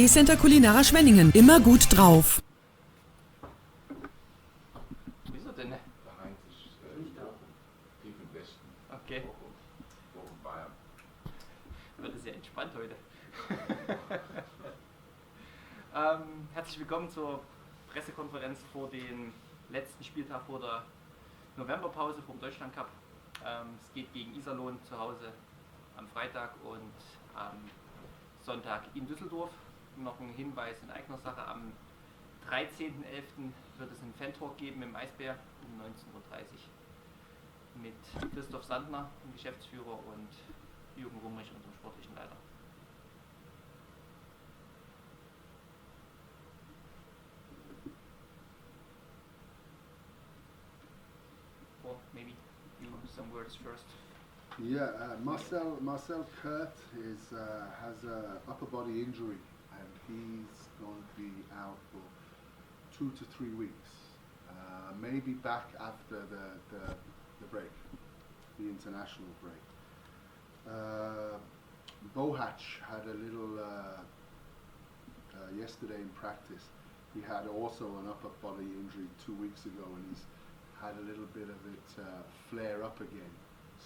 Center Kulinara Schwenningen. Immer gut drauf. Wieso denn? Nein, es ist tief im Westen. Okay. Bochum, Bayern. Wird sehr entspannt heute. Herzlich willkommen zur Pressekonferenz vor dem letzten Spieltag vor der Novemberpause vom Deutschland Cup. Es geht gegen Iserlohn zu Hause am Freitag und am Sonntag in Düsseldorf. Noch ein Hinweis in eigener Sache: am 13.11. wird es einen Fan-Talk geben im Eisbär um 19.30 Uhr mit Christoph Sandner, dem Geschäftsführer, und Jürgen Rumrich, unserem sportlichen Leiter. Or maybe you some words first. Yeah, Marcel Kurt has a upper body injury, and he's going to be out for 2 to 3 weeks. Maybe back after the break, the international break. Bohach had a little yesterday in practice. He had also an upper body injury 2 weeks ago, and he's had a little bit of it flare up again.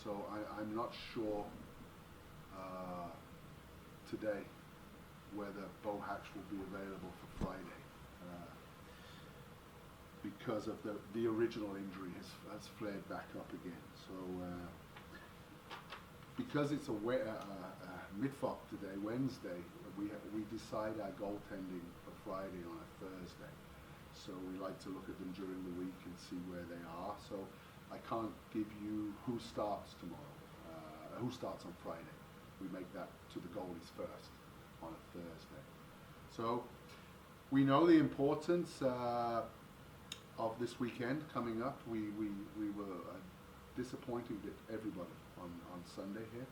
So I'm not sure today whether Bohach will be available for Friday because of the original injury has flared back up again. So because it's a Mittwoch today, Wednesday, we decide our goaltending for Friday on a Thursday. So we like to look at them during the week and see where they are. So I can't give you who starts tomorrow, who starts on Friday. We make that to the goalies first on a Thursday. So we know the importance of this weekend coming up. We were disappointing to everybody on Sunday here.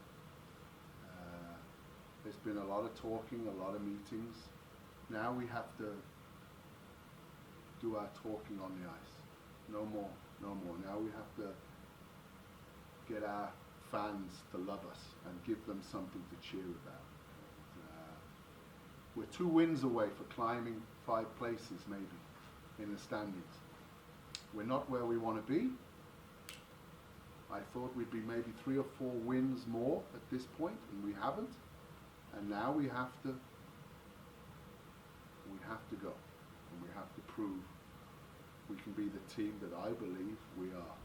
There's been a lot of talking, a lot of meetings. Now we have to do our talking on the ice. No more. Now we have to get our fans to love us and give them something to cheer about. We're 2 wins away for climbing 5 places maybe in the standings. We're not where we want to be. I thought we'd be maybe 3 or 4 wins more at this point, and we haven't. And now we have to go, and we have to prove we can be the team that I believe we are.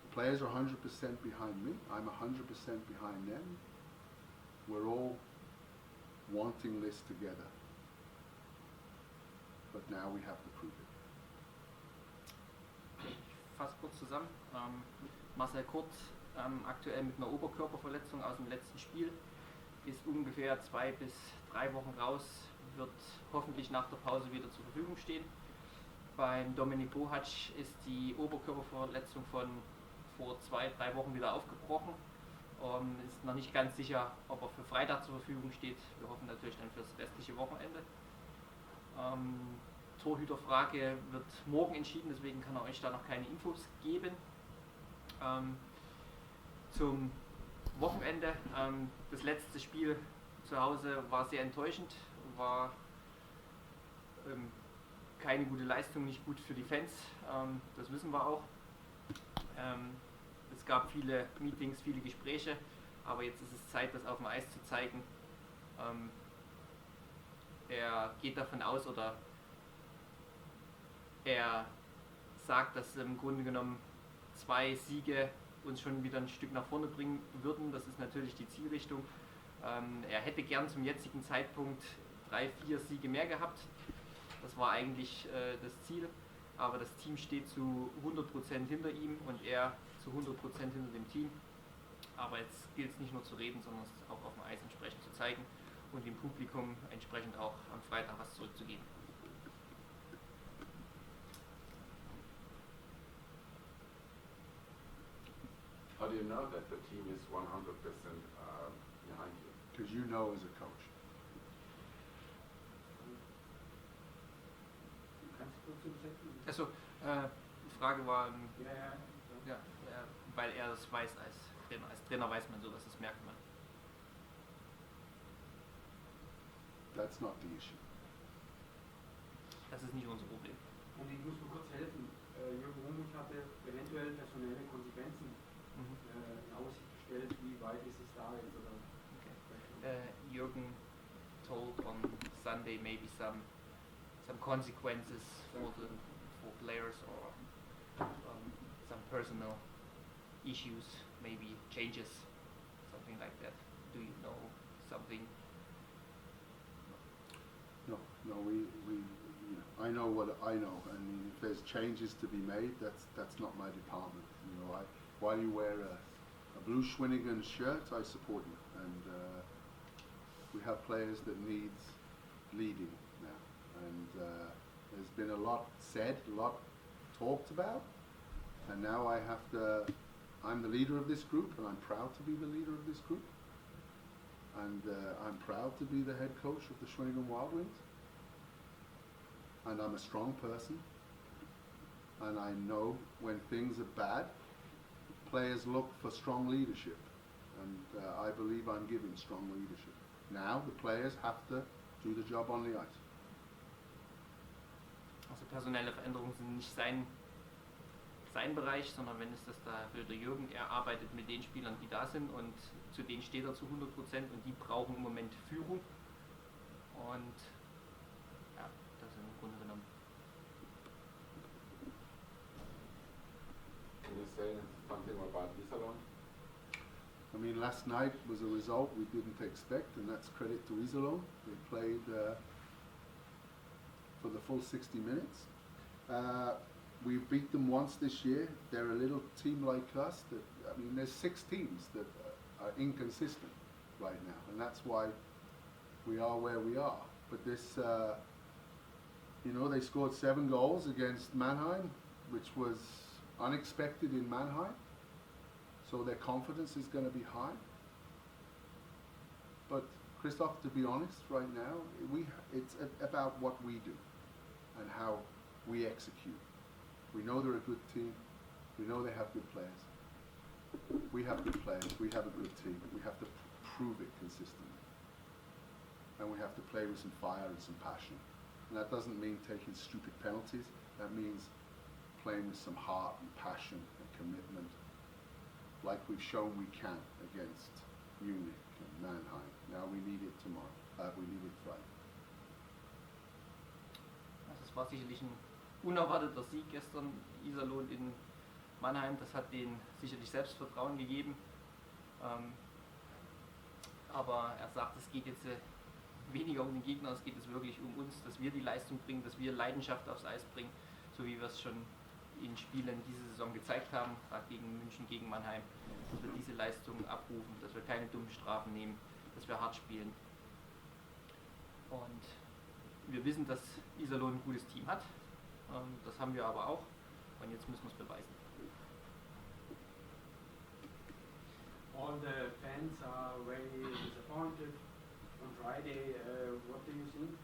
The players are 100% behind me. I'm 100% behind them. We're all wanting this together. But now we have to prove it. Ich fasse kurz zusammen. Marcel Kurt, aktuell mit einer Oberkörperverletzung aus dem letzten Spiel, ist ungefähr 2 bis 3 Wochen raus, wird hoffentlich nach der Pause wieder zur Verfügung stehen. Beim Dominik Bohach ist die Oberkörperverletzung von vor 2-3 Wochen wieder aufgebrochen. Ist noch nicht ganz sicher, ob er für Freitag zur Verfügung steht. Wir hoffen natürlich dann für das restliche Wochenende. Torhüterfrage wird morgen entschieden, deswegen kann er euch da noch keine Infos geben. Zum Wochenende. Das letzte Spiel zu Hause war sehr enttäuschend, war keine gute Leistung, nicht gut für die Fans, das wissen wir auch. Es gab viele Meetings, viele Gespräche, aber jetzt ist es Zeit, das auf dem Eis zu zeigen. Er geht davon aus, oder er sagt, dass im Grunde genommen 2 Siege uns schon wieder ein Stück nach vorne bringen würden. Das ist natürlich die Zielrichtung. Er hätte gern zum jetzigen Zeitpunkt 3-4 Siege mehr gehabt. Das war eigentlich das Ziel, aber das Team steht zu 100% hinter ihm und er zu 100% hinter dem Team. Aber jetzt gilt es nicht nur zu reden, sondern es auch auf dem Eis entsprechend zu zeigen und dem Publikum entsprechend auch am Freitag was zurückzugeben. How do you know that the team is 100% behind you? Because you know as a coach. Also, die Frage war, weil er das weiß als Trainer. Als Trainer weiß man sowas, das merkt man. That's not the issue. Das ist nicht unser Problem. Und ich muss nur kurz helfen. Jürgen Rummuth hatte eventuell personelle Konsequenzen in Aussicht gestellt. Wie weit ist es da jetzt? Oder Jürgen told on Sunday maybe some consequences for players or some personal issues, maybe changes, something like that. Do you know something? No, I know what I know. I mean, if there's changes to be made, that's not my department. You know, while you wear a blue Schwinnigan shirt, I support you. And we have players that needs leading now. And there's been a lot said, a lot talked about. And now I'm the leader of this group, and I'm proud to be the leader of this group. And I'm proud to be the head coach of the Schwinnigan Wild Wings. And I'm a strong person. And I know when things are bad, players look for strong leadership. And I believe I'm giving strong leadership. Now the players have to do the job on the ice. Also personelle Veränderungen sind nicht sein Bereich, sondern wenn es das da will der Jürgen, er arbeitet mit den Spielern, die da sind und zu denen steht er zu 100% und die brauchen im Moment Führung und ja, das ist im Grunde genommen. Can you say something about Iserlohn? I mean, last night was a result we didn't expect, and that's credit to Iserlohn. They played for the full 60 minutes. We've beat them once this year. They're a little team like us. There's 6 teams that are inconsistent right now, and that's why we are where we are. But this, they scored 7 goals against Mannheim, which was unexpected in Mannheim. So their confidence is going to be high. But Christoph, to be honest, right now, it's about what we do and how we execute. We know they're a good team. We know they have good players. We have good players. We have a good team. We have to prove it consistently. And we have to play with some fire and some passion. And that doesn't mean taking stupid penalties. That means playing with some heart and passion and commitment, like we've shown we can against Munich and Mannheim. Now we need it tomorrow. We need it Friday. Das war sicherlich ein unerwarteter Sieg gestern, Iserlohn in Mannheim. Das hat denen sicherlich Selbstvertrauen gegeben. Aber er sagt, es geht jetzt weniger um den Gegner, es geht jetzt wirklich um uns, dass wir die Leistung bringen, dass wir Leidenschaft aufs Eis bringen, so wie wir es schon in Spielen diese Saison gezeigt haben, gerade gegen München, gegen Mannheim, dass wir diese Leistungen abrufen, dass wir keine dummen Strafen nehmen, dass wir hart spielen. Und wir wissen, dass Iserlohn ein gutes Team hat, das haben wir aber auch und jetzt müssen wir es beweisen. All the fans are very disappointed on Friday. What do you think?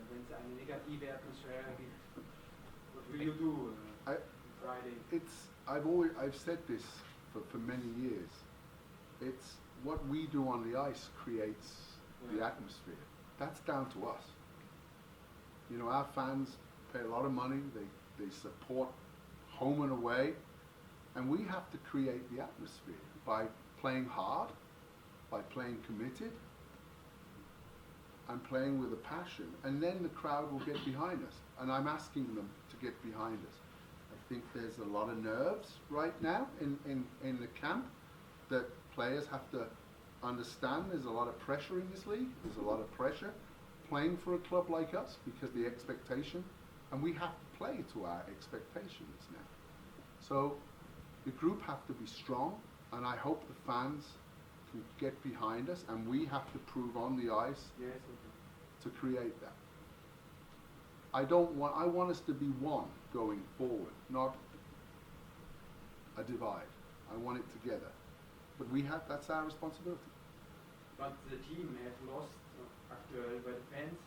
Wenn es eine negative Atmosphäre gibt, what will you do Friday? I've said this for many years. It's what we do on the ice creates the atmosphere. That's down to us. Our fans pay a lot of money. They support home and away. And we have to create the atmosphere by playing hard, by playing committed, and playing with a passion. And then the crowd will get behind us. And I'm asking them to get behind us. I think there's a lot of nerves right now in the camp that players have to understand. There's a lot of pressure in this league. There's a lot of pressure playing for a club like us because the expectation, and we have to play to our expectations now. So the group have to be strong, and I hope the fans can get behind us, and we have to prove on the ice to create that. I want us to be one going forward, not a divide. I want it together. But that's our responsibility. But the team has lost aktuell by the fans.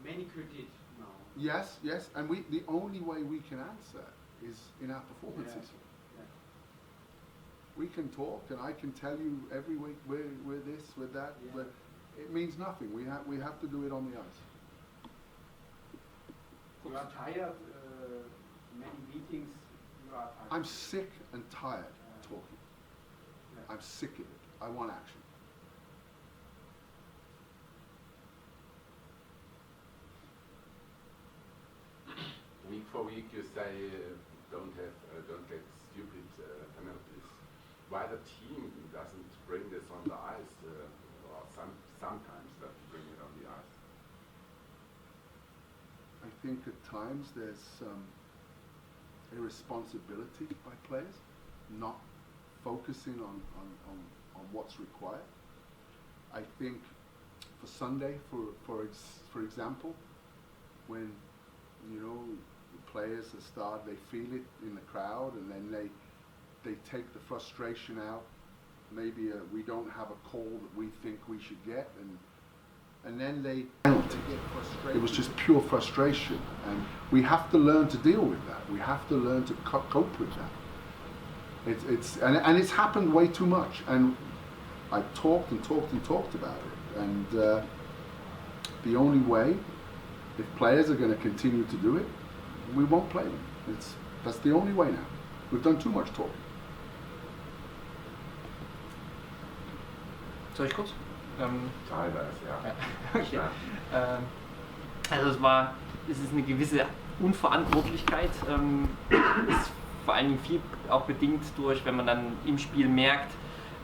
Many critic now. Yes, and the only way we can answer is in our performances. Yeah. We can talk, and I can tell you every week we're this, we're that. Yeah. But it means nothing. We have to do it on the ice. You are tired, many meetings, you are tired. I'm sick and tired talking. Yeah. I'm sick of it. I want action. Week for week, you say don't get stupid penalties. Why the team doesn't bring this on the ice, or sometimes doesn't bring it on the ice? I think at times there's irresponsibility by players, not focusing on what's required. I think for Sunday, for example, when the players start, they feel it in the crowd, and then they take the frustration out. Maybe we don't have a call that we think we should get, and then they get frustrated. It was just pure frustration, and we have to learn to deal with that. We have to learn to cope with that. And it's happened way too much, and I've talked about it, and the only way, if players are going to continue to do it, we won't play them. That's the only way now. We've done too much talking. Soll ich kurz? Teilweise, ja. Okay. Also es ist eine gewisse Unverantwortlichkeit, ist vor allen Dingen viel auch bedingt durch, wenn man dann im Spiel merkt,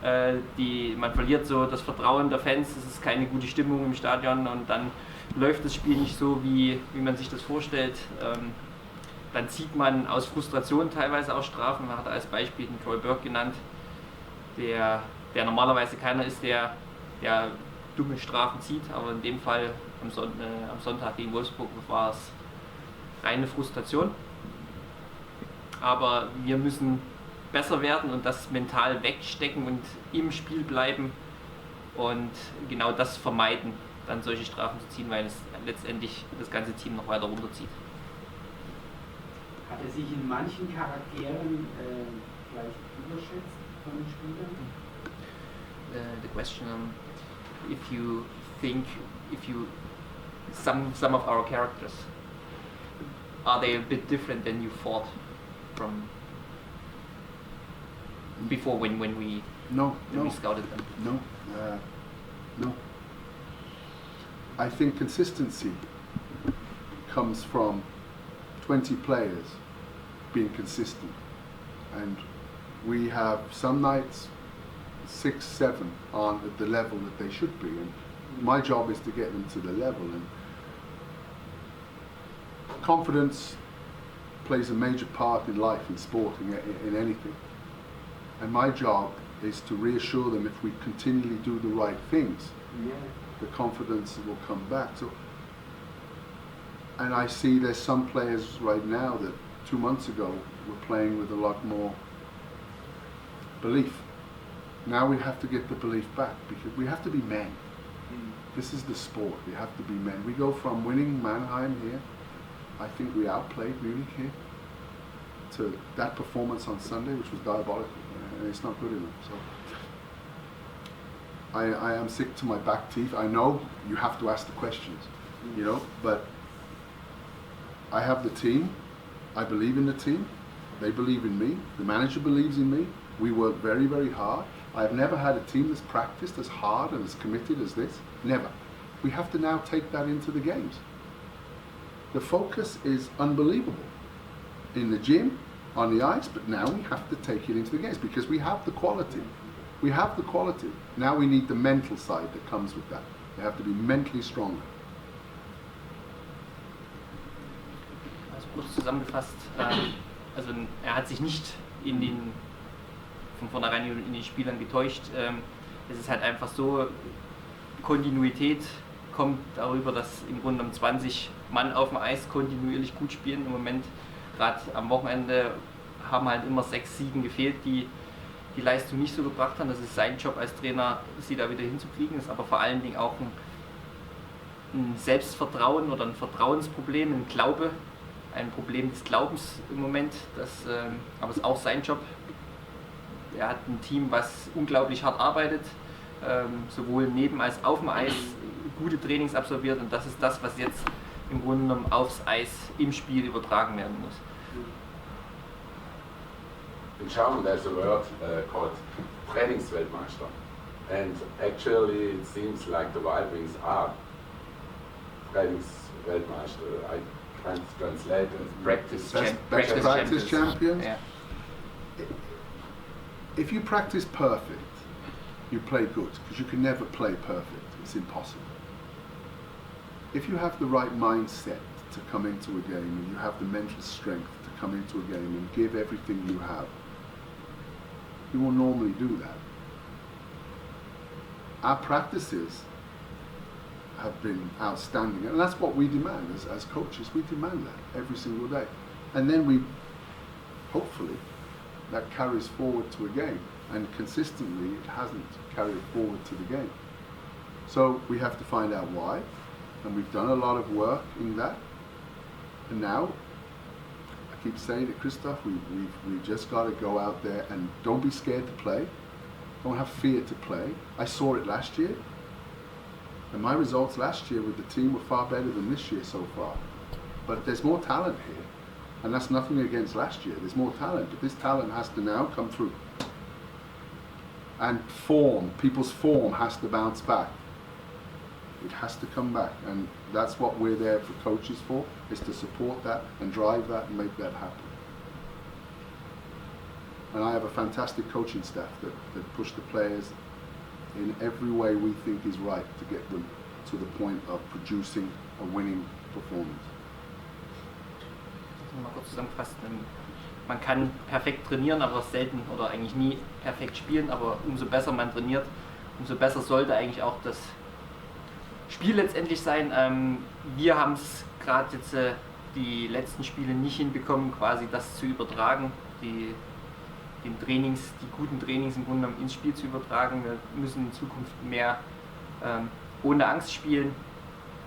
man verliert so das Vertrauen der Fans, es ist keine gute Stimmung im Stadion und dann läuft das Spiel nicht so, wie man sich das vorstellt. Dann zieht man aus Frustration teilweise auch Strafen. Man hat als Beispiel den Kolbert genannt, der normalerweise keiner ist, der dumme Strafen zieht, aber in dem Fall am Sonntag gegen Wolfsburg war es reine Frustration. Aber wir müssen besser werden und das mental wegstecken und im Spiel bleiben und genau das vermeiden, dann solche Strafen zu ziehen, weil es letztendlich das ganze Team noch weiter runterzieht. Hat er sich in manchen Charakteren vielleicht überschätzt von den Spielern? The question, some of our characters, are they a bit different than you thought from before when we scouted them? No. I think consistency comes from 20 players being consistent, and we have some nights 6, 7 aren't at the level that they should be, and my job is to get them to the level. And confidence plays a major part in life, in sport, in anything, and my job is to reassure them if we continually do the right things, the confidence will come back. So, and I see there's some players right now that 2 months ago were playing with a lot more belief. Now we have to get the belief back, because we have to be men. This is the sport, we have to be men. We go from winning Mannheim here, I think we outplayed Munich here, to that performance on Sunday, which was diabolical, and it's not good enough. So I am sick to my back teeth. I know you have to ask the questions, but I have the team. I believe in the team. They believe in me. The manager believes in me. We work very, very hard. I've never had a team that's practiced as hard and as committed as this. Never. We have to now take that into the games. The focus is unbelievable in the gym, on the ice, but now we have to take it into the games because we have the quality. We have the quality. Now we need the mental side that comes with that. We have to be mentally stronger. Also kurz zusammengefasst, also er hat sich nicht von vornherein in den Spielern getäuscht. Es ist halt einfach so, Kontinuität kommt darüber, dass im Grunde genommen 20 Mann auf dem Eis kontinuierlich gut spielen. Im Moment, gerade am Wochenende, haben halt immer 6 Siegen gefehlt, die Leistung nicht so gebracht haben. Das ist sein Job als Trainer, sie da wieder hinzukriegen. Das ist aber vor allen Dingen auch ein Selbstvertrauen oder ein Vertrauensproblem, ein Problem des Glaubens im Moment. Aber es ist auch sein Job. Er hat ein Team, was unglaublich hart arbeitet, sowohl neben als auf dem Eis gute Trainings absolviert und das ist das, was jetzt im Grunde genommen aufs Eis im Spiel übertragen werden muss. In German there's a word called Trainingsweltmeister, and actually it seems like the Wild Wings are Trainingsweltmeister. I can't translate it. Practice champions. Yeah. If you practice perfect, you play good, because you can never play perfect. It's impossible. If you have the right mindset to come into a game and you have the mental strength to come into a game and give everything you have, you will normally do that. Our practices have been outstanding, and that's what we demand as coaches. We demand that every single day, and then we hopefully that carries forward to a game, and consistently it hasn't carried forward to the game. So we have to find out why, and we've done a lot of work in that, and now I keep saying it, Christoph, we've just got to go out there and don't be scared to play. Don't have fear to play. I saw it last year. And my results last year with the team were far better than this year so far. But there's more talent here. And that's nothing against last year. There's more talent. But this talent has to now come through. And people's form has to bounce back. It has to come back. And that's what we're there for coaches for, is to support that and drive that and make that happen. And I have a fantastic coaching staff that push the players in every way we think is right to get them to the point of producing a winning performance. Mal kurz zusammenfassen. Man kann perfekt trainieren, aber selten oder eigentlich nie perfekt spielen, aber umso besser man trainiert, umso besser sollte eigentlich auch das Spiel letztendlich sein. Wir haben es gerade jetzt die letzten Spiele nicht hinbekommen, quasi das zu übertragen, die guten Trainings im Grunde genommen ins Spiel zu übertragen. Wir müssen in Zukunft mehr ohne Angst spielen,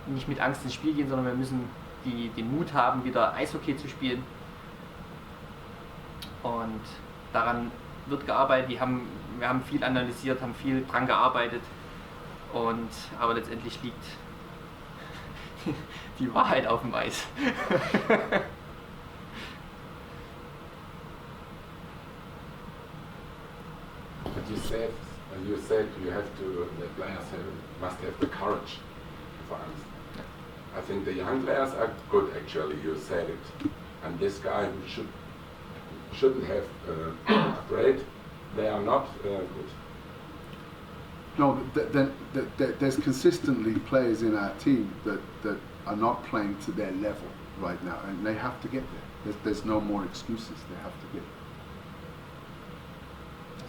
nicht mit Angst ins Spiel gehen, sondern wir müssen den Mut haben, wieder Eishockey zu spielen. Und daran wird gearbeitet. Wir haben viel analysiert, haben viel dran gearbeitet. Aber letztendlich liegt die Wahrheit auf dem Eis. But you said the players must have the courage, if I understand. I think the young players are good, actually. You said it, and this guy who shouldn't have afraid. They are not good. No, there's consistently players in our team that are not playing to their level right now, and they have to get there. There's no more excuses. They have to get there.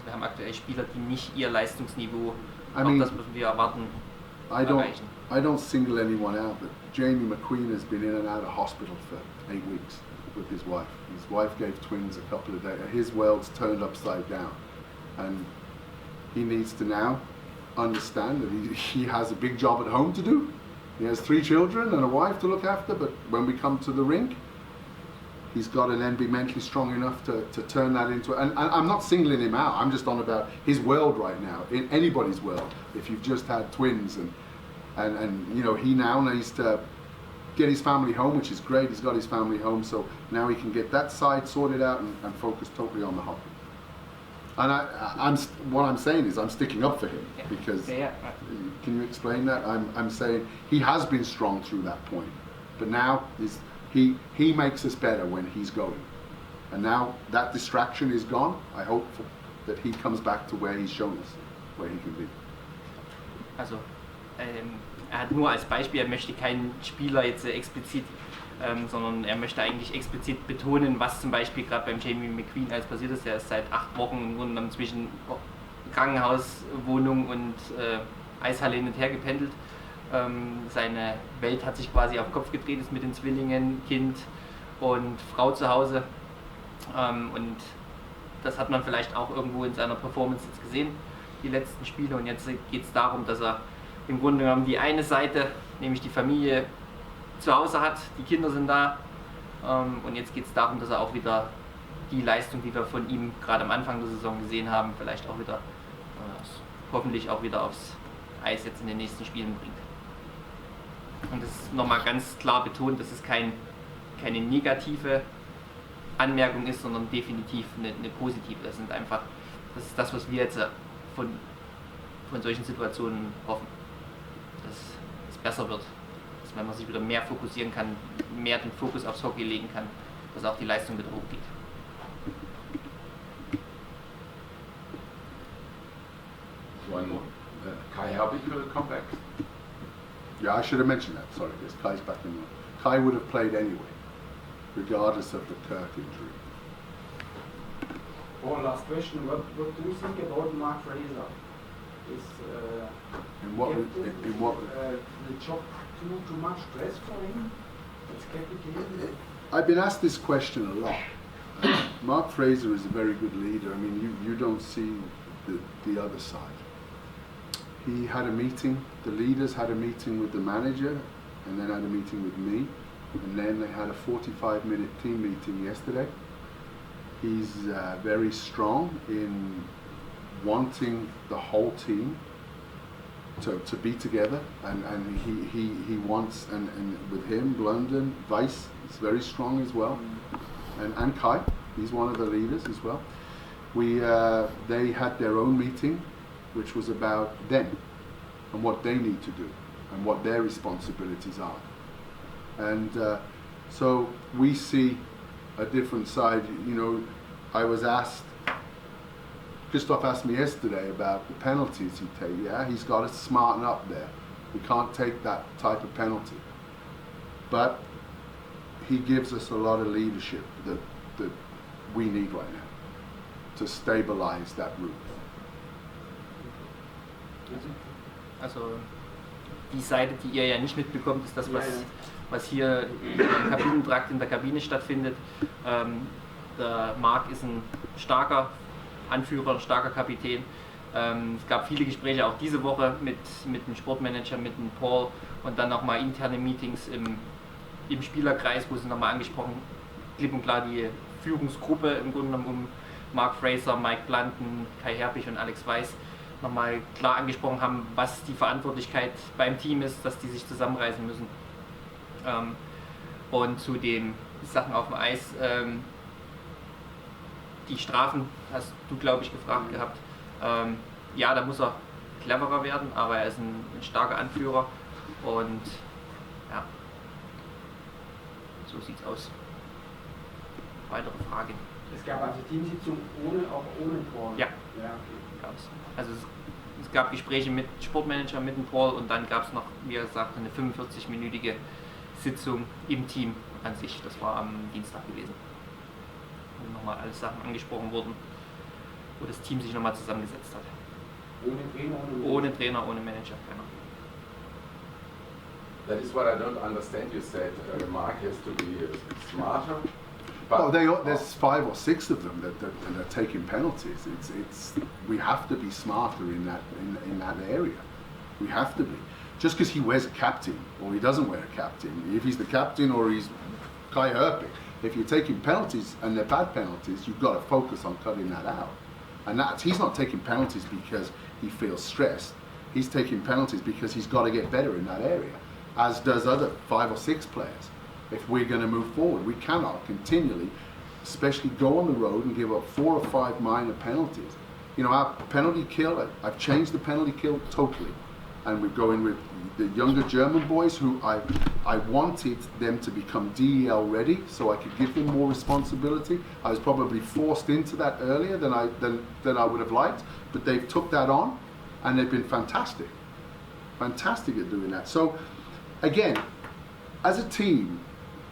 Wir haben aktuell Spieler, die nicht ihr Leistungsniveau, das müssen wir erwarten, erreichen. I don't single anyone out, but Jamie McQueen has been in and out of hospital for 8 weeks with his wife. His wife gave twins a couple of days. His world's turned upside down, and he needs to now understand that he has a big job at home to do. He has 3 children and a wife to look after, but when we come to the rink, he's got to then be mentally strong enough to turn that into, and I'm not singling him out, I'm just on about his world right now, in anybody's world. If you've just had twins and you know, he now needs to get his family home, which is great, he's got his family home, so now he can get that side sorted out and focus totally on the hockey. And what I'm saying is I'm sticking up for him, because, can you explain that? I'm saying he has been strong through that point, but now he makes us better when he's going. And now that distraction is gone, I hope that he comes back to where he's shown us, where he can be. Also, er hat nur als Beispiel, er möchte keinen Spieler jetzt explizit, sondern er möchte eigentlich explizit betonen, was zum Beispiel gerade beim Jamie McQueen alles passiert ist. Er ist seit 8 Wochen im Grunde genommen zwischen Krankenhaus, Wohnung und Eishalle hin und her gependelt. Seine Welt hat sich quasi auf den Kopf gedreht, ist mit den Zwillingen, Kind und Frau zu Hause. Und das hat man vielleicht auch irgendwo in seiner Performance jetzt gesehen, die letzten Spiele. Und jetzt geht es darum, dass er im Grunde genommen die eine Seite, nämlich die Familie, zu Hause hat, die Kinder sind da. Und jetzt geht es darum, dass er auch wieder die Leistung, die wir von ihm gerade am Anfang der Saison gesehen haben, vielleicht auch wieder hoffentlich auch wieder aufs Eis jetzt in den nächsten Spielen bringt. Und das ist nochmal ganz klar betont, dass es keine negative Anmerkung ist, sondern definitiv eine positive. Das ist das, was wir jetzt von solchen Situationen hoffen. Dass es besser wird, dass wenn man sich wieder mehr fokussieren kann, mehr den Fokus aufs Hockey legen kann, dass auch die Leistung wieder hochgeht. Kai Herbig will come back. Yeah, I should have mentioned that. Sorry, yes, Kai's back in. Kai would have played anyway, regardless of the Kirk injury. One last question: What do you think about Mark Fraser? Is In what? the job too much stress for him? As captain. I've been asked this question a lot. Mark Fraser is a very good leader. I mean, you don't see the other side. He had a meeting, the leaders had a meeting with the manager, and then had a meeting with me, and then they had a 45-minute team meeting yesterday. He's very strong in wanting the whole team to be together, and he wants, and with him, London, Weiss is very strong as well, and Kai, he's one of the leaders as well. They had their own meeting, which was about them and what they need to do and what their responsibilities are. And so we see a different side. You know, I was asked, Christoph asked me yesterday about the penalties he takes. Yeah, he's got to smarten up there. We can't take that type of penalty. But he gives us a lot of leadership that we need right now to stabilize that route. Also die Seite, die ihr ja nicht mitbekommt, ist das, was hier im Kabinentrakt in der Kabine stattfindet. Der Marc ist ein starker Anführer, ein starker Kapitän. Es gab viele Gespräche auch diese Woche mit dem Sportmanager, mit dem Paul und dann nochmal interne Meetings im Spielerkreis, wo sie nochmal angesprochen, klipp und klar die Führungsgruppe im Grunde genommen um Mark Fraser, Mike Blanton, Kai Herbig und Alex Weiss nochmal klar angesprochen haben, was die Verantwortlichkeit beim Team ist, dass die sich zusammenreißen müssen. Und zu den Sachen auf dem Eis, die Strafen hast du, glaube ich, gefragt gehabt. Ja, da muss er cleverer werden, aber er ist ein starker Anführer und ja, so sieht's aus. Weitere Fragen? Es gab also Teamsitzung auch ohne Paul? Ja, Okay. gab's. Also es gab Gespräche mit Sportmanager, mit dem Paul und dann gab es noch, wie gesagt, eine 45-minütige Sitzung im Team an sich. Das war am Dienstag gewesen. Wo nochmal alle Sachen angesprochen wurden, wo das Team sich nochmal zusammengesetzt hat. Ohne Trainer, ohne Manager, keiner. That is what I don't understand. You said Mark has to be smarter. Oh, there's 5 or 6 of them that are taking penalties. We have to be smarter in that area. We have to be. Just because he wears a captain or he doesn't wear a captain, if he's the captain or he's Kai Herbig, if you're taking penalties and they're bad penalties, you've got to focus on cutting that out. And he's not taking penalties because he feels stressed. He's taking penalties because he's got to get better in that area, as does other 5 or 6 players. If we're going to move forward, we cannot continually, especially go on the road and give up 4 or 5 minor penalties. You know, our penalty kill, I've changed the penalty kill totally. And we're going with the younger German boys who I wanted them to become DEL ready so I could give them more responsibility. I was probably forced into that earlier than I would have liked, but they've took that on and they've been fantastic. Fantastic at doing that. So again, as a team,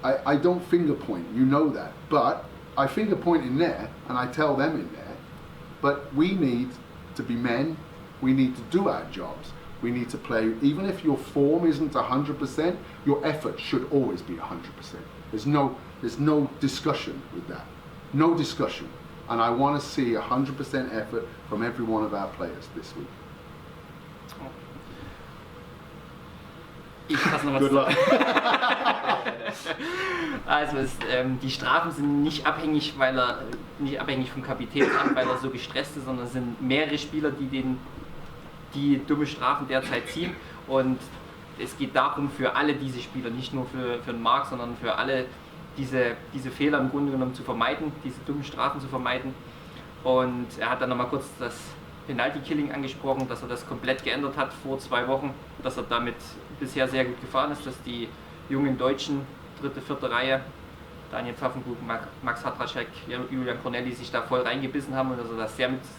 I don't finger point, you know that, but I finger point in there and I tell them in there, but we need to be men, we need to do our jobs, we need to play, even if your form isn't 100%, your effort should always be 100%. There's no discussion with that, no discussion, and I want to see 100% effort from every one of our players this week. Ich fasse noch was Good luck. Also die Strafen sind nicht abhängig vom Kapitän ab, weil er so gestresst ist, sondern es sind mehrere Spieler, die den die dumme Strafen derzeit ziehen. Und es geht darum, für alle diese Spieler, nicht nur für den Marc, sondern für alle diese Fehler im Grunde genommen zu vermeiden, diese dummen Strafen zu vermeiden. Und er hat dann nochmal kurz das Penalty-Killing angesprochen, dass er das komplett geändert hat vor 2 Wochen, dass er damit bisher sehr gut gefahren ist, dass die jungen Deutschen, 3., 4. Reihe, Daniel Pfaffenkrug, Max Hatraschek, Julian Cornelli sich da voll reingebissen haben und dass er da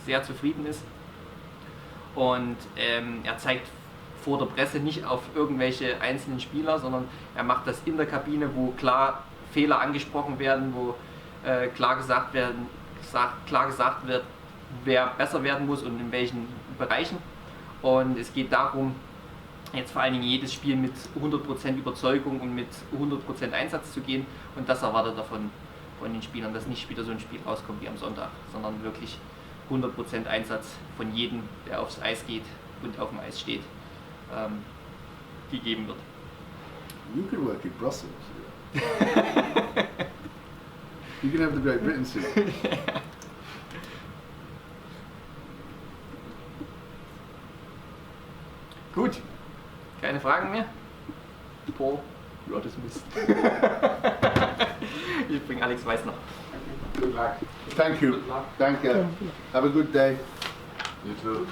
sehr zufrieden ist. Und er zeigt vor der Presse nicht auf irgendwelche einzelnen Spieler, sondern er macht das in der Kabine, wo klar Fehler angesprochen werden, wo klar gesagt wird, wer besser werden muss und in welchen Bereichen. Und es geht darum, jetzt vor allen Dingen jedes Spiel mit 100% Überzeugung und mit 100% Einsatz zu gehen. Und das erwartet er von den Spielern, dass nicht wieder so ein Spiel rauskommt wie am Sonntag, sondern wirklich 100% Einsatz von jedem, der aufs Eis geht und auf dem Eis steht, gegeben wird. You could work in Brussels. You can have the Great Britain suit. Gut, keine Fragen mehr? Paul, you are dismissed. Ich bringe Alex Weiß noch. Good luck. Thank you. Thank you. Have a good day. You too.